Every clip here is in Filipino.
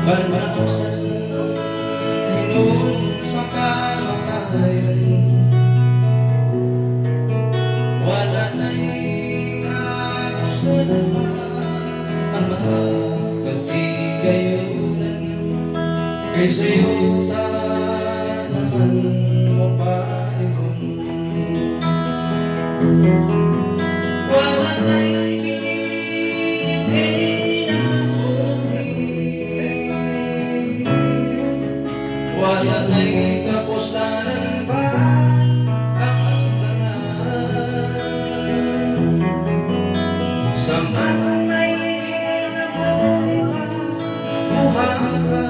Panapsan hinuon sa kamatayan, wala na'y kapuslanan pa ang mga katigayunan. Kay sa'yo ta naman mapaligon, wala na'y wala na'y kapuslanan pa ang tanan. Samang may kinabuhi pa buhaka,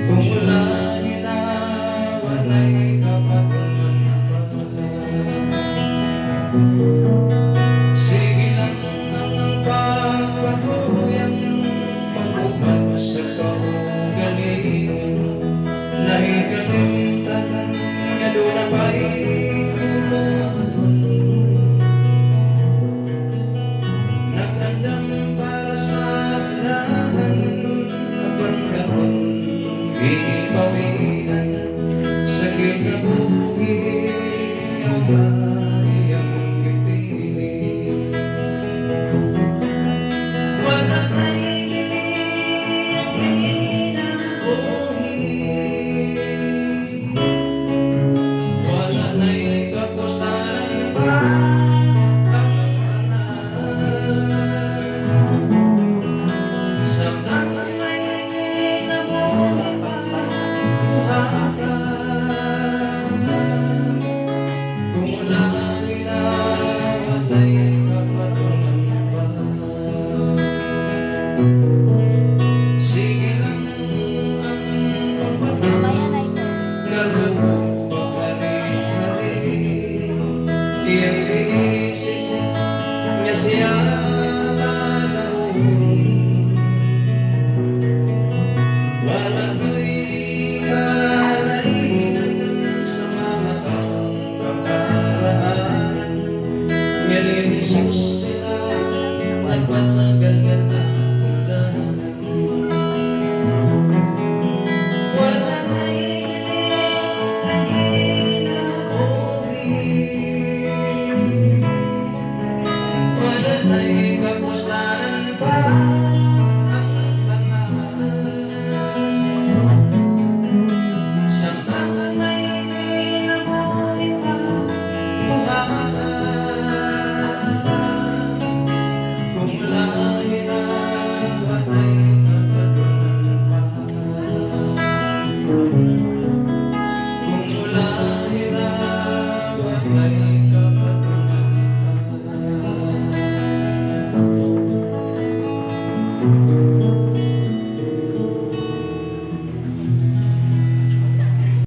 kung wala hinawa na'y kapatuman pa. Sige lang ang pagpatuyang pagkupat sa nahikalimtan nga doon na pa'y luluhadon. Nag-andam para sa lahan, apan karon ipawian sa kinabuhi ang iyang kipili. Wala na'y sige lang ang pagpatas ngarong hari-hari, iyang iisip niya siya tanahon. Wala ko'y kalainan sa mga taong kakaraanan, niya ni Jesus sila nagpanagal na. Na'y kapuslanan pa ang tanan. Samang may kinabuhi pa buhaka, kung wala hinawa na'y